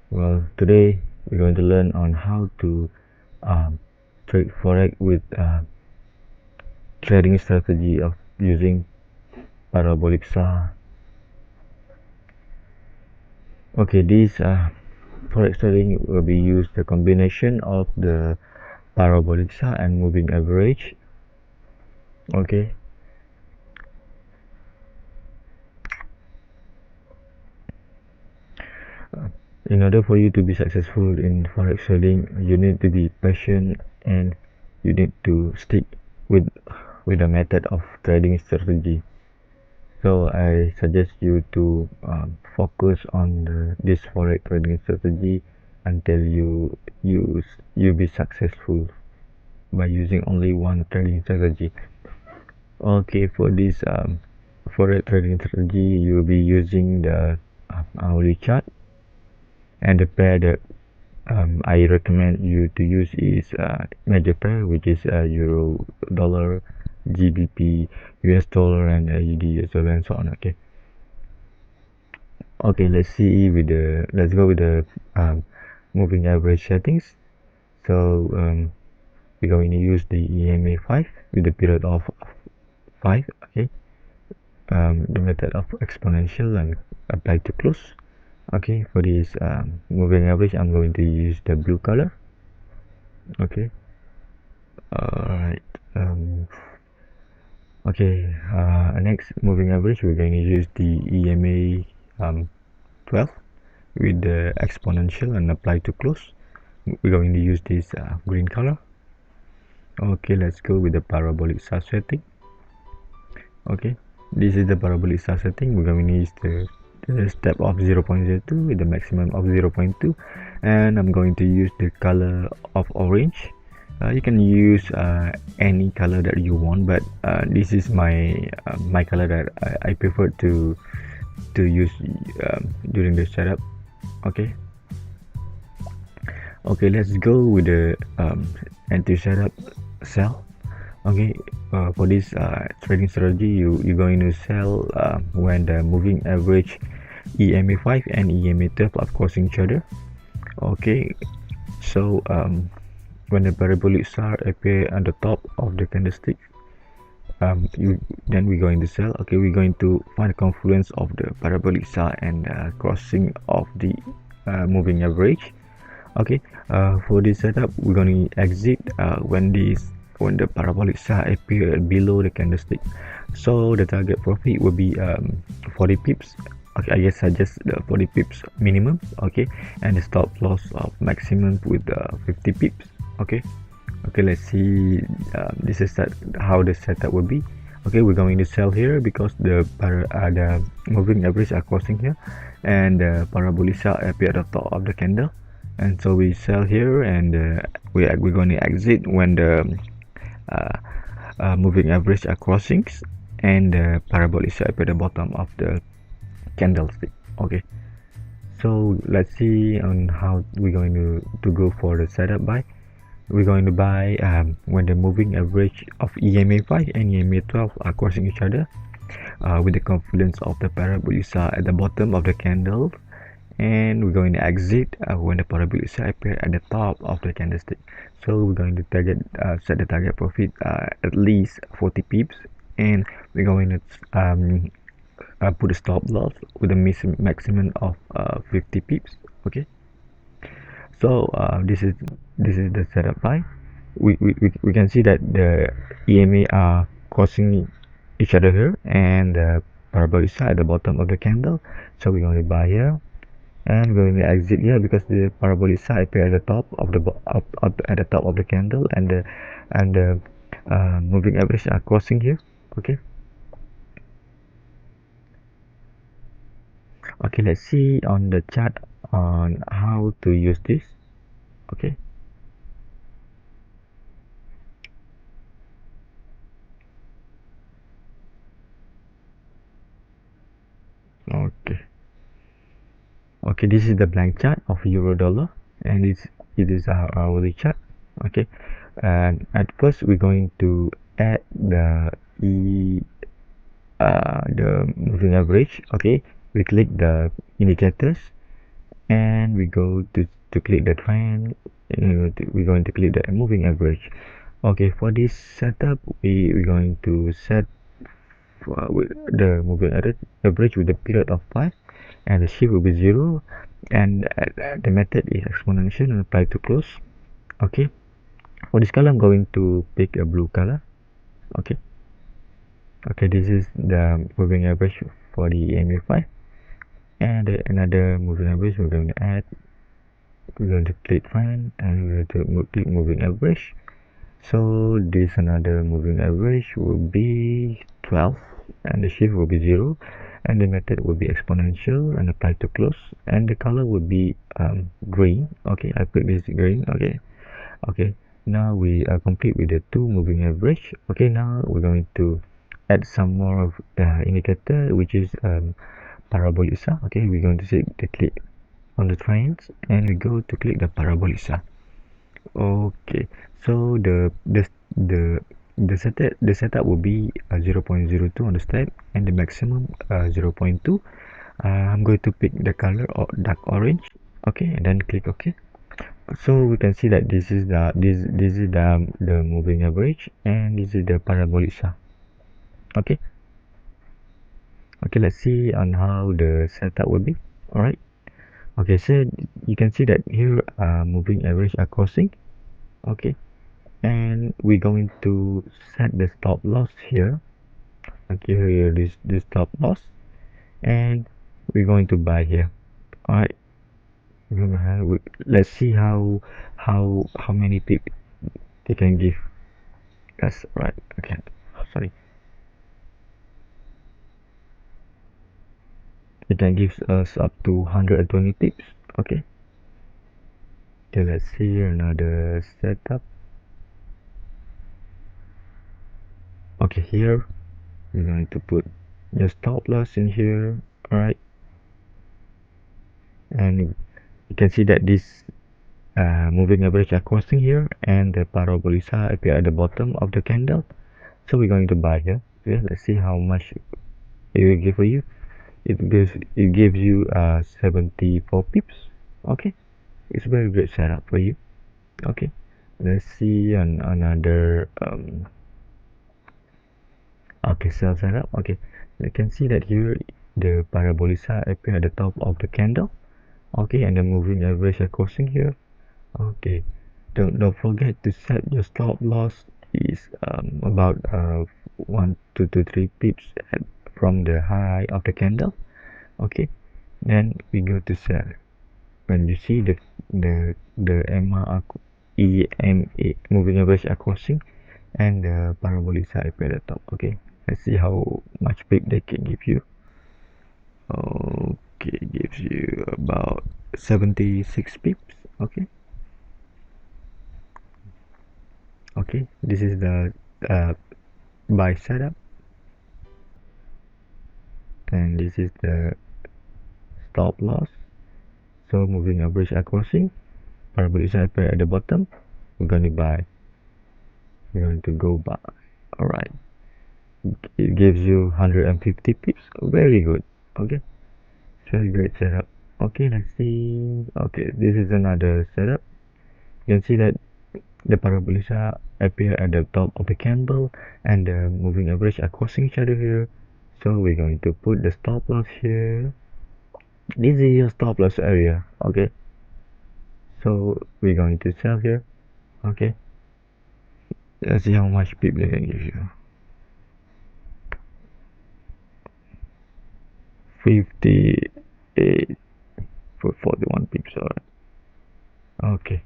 Well, today we're going to learn on how to trade forex with trading strategy of using Parabolic SAR. Okay, this forex trading will be used the combination of the Parabolic SAR and moving average. Okay. In order for you to be successful in forex trading, you need to be patient and you need to stick with the method of trading strategy. So I suggest you to focus on this forex trading strategy until you be successful by using only one trading strategy. Okay, for this forex trading strategy, you'll be using the hourly chart, and the pair that I recommend you to use is major pair, which is euro dollar, GBP, US dollar, and AUD as well, and so on. Okay, let's go with the moving average settings. So we're going to use the EMA 5 with the period of 5. Okay, the method of exponential and apply to close. Okay, for this moving average, I'm going to use the blue color. Okay, alright. Okay, next moving average, we're going to use the EMA 12 with the exponential and apply to close. We're going to use this green color. Okay, let's go with the parabolic SAR setting. Okay, this is the parabolic SAR setting. We're going to use the step of 0.02 with the maximum of 0.2, and I'm going to use the color of orange. You can use any color that you want, but this is my color that I prefer to use during the setup. Okay, let's go with the entry setup sell. Okay, for this trading strategy, you're going to sell when the moving average EMA 5 and EMA 12 are crossing each other. Okay, so when the parabolic SAR appear at the top of the candlestick, then we're going to sell. Okay, we're going to find the confluence of the parabolic SAR and crossing of the moving average. Okay, for this setup, we're going to exit when the parabolic SAR appear below the candlestick. So the target profit will be 40 pips. Okay, I guess suggest the 40 pips minimum. Okay, and the stop loss of maximum with 50 pips. Okay, let's see. This is how the setup will be. Okay, we're going to sell here because the moving average are crossing here, and the parabolic SAR appear at the top of the candle, and so we sell here, and we're going to exit when the moving average are crossings and the parabolic SAR appear at the bottom of the candlestick. Okay, so let's see on how we're going to go for the setup buy. We're going to buy when the moving average of EMA 5 and EMA 12 are crossing each other with the confluence of the parabolic SAR at the bottom of the candle, and we're going to exit when the parabolic SAR appear at the top of the candlestick. So we're going to set the target profit at least 40 pips, and we're going to put a stop loss with a maximum of 50 pips. Okay, so this is the setup buy. We can see that the EMA are crossing each other here, and the parabolic SAR at the bottom of the candle. So we're going to buy here, and we're going to exit here because the parabolic SAR appear at the top of the at the top of the candle, and the moving average are crossing here. Okay, let's see on the chart on how to use this. Okay, okay, this is the blank chart of euro dollar, and it is our hourly chart. Okay, and at first we're going to add the the moving average. Okay, we click the indicators, and we go to click the trend. We're going to click the moving average. Okay, for this setup, we're going to set with the moving average with the period of 5, and the shift will be 0, and the method is exponential and apply to close. Okay, for this color I'm going to pick a blue color. Okay, this is the moving average for the EMA 5, and another moving average we're going to add. We're going to click trend, and we're going to click moving average. So this another moving average will be 12, and the shift will be 0, and the method will be exponential and apply to close, and the color will be green. Okay, I put this green. Okay, now we are complete with the two moving average. Okay, now we're going to add some more of the indicator, which is Parabolic SAR. Okay, we're going to click on the trends, and we go to click the Parabolic SAR. Okay, so the setup will be 0.02 on the step, and the maximum 0.2. I'm going to pick the color or dark orange. Okay, and then click OK. So we can see that this is the moving average, and this is the parabolic SAR. Okay. Okay, let's see on how the setup will be. All right. Okay, so you can see that here moving average are crossing. Okay, and we're going to set the stop loss here. Okay, here is the stop loss, and we're going to buy here. All right. Let's see how many pips they can give us. Right. Okay. Sorry. It can give us up to 120 pips. Okay. Okay. Let's see another setup. Okay. Here we're going to put the stop loss in here. All right. And you can see that this moving average are crossing here, and the parabolic SAR appear at the bottom of the candle. So we're going to buy here. Okay, let's see how much it will give for you. It gives you 74 pips. Okay, it's a very great setup for you. Okay, let's see another okay, sell setup. Okay, you can see that here the parabolic SAR appear at the top of the candle. Okay, and the moving average are crossing here. Okay, don't forget to set your stop loss is about 1 to 3 pips from the high of the candle. Okay, then we go to sell. When you see the EMA moving average are crossing, and the parabolic SAR at the top. Okay, let's see how much pip they can give you. Okay, gives you about 76 pips. Okay, this is the buy setup, and this is the stop loss. So moving average are crossing, parabolic SAR at the bottom. We're going to buy. We're going to go buy. All right, it gives you 150 pips. Very good. Okay, very great setup. Okay, let's see. Okay, this is another setup. You can see that the parabolic appear at the top of the candle, and the moving average are crossing each other here. So we're going to put the stop loss here. This is your stop loss area. Okay, so we're going to sell here. Okay, let's see how much pip they can give you. 58 for 41 pips. Alright. Okay,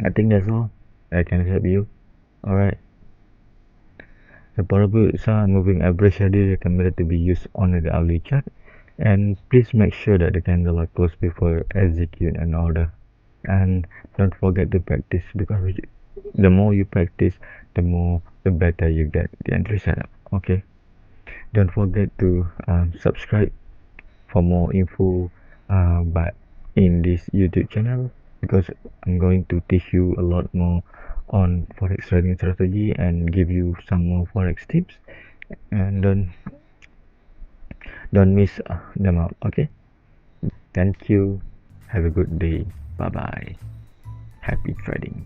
I think that's all I can help you. Alright, the parabolic SAR moving average schedule recommended to be used on the hourly chart, and please make sure that the candle are closed before execute an order. And don't forget to practice, because the more you practice, the better you get the entry setup. Okay, don't forget to subscribe for more info but in this YouTube channel, because I'm going to teach you a lot more on forex trading strategy and give you some more forex tips. And don't miss them out. Okay, thank you, have a good day, bye bye, happy trading.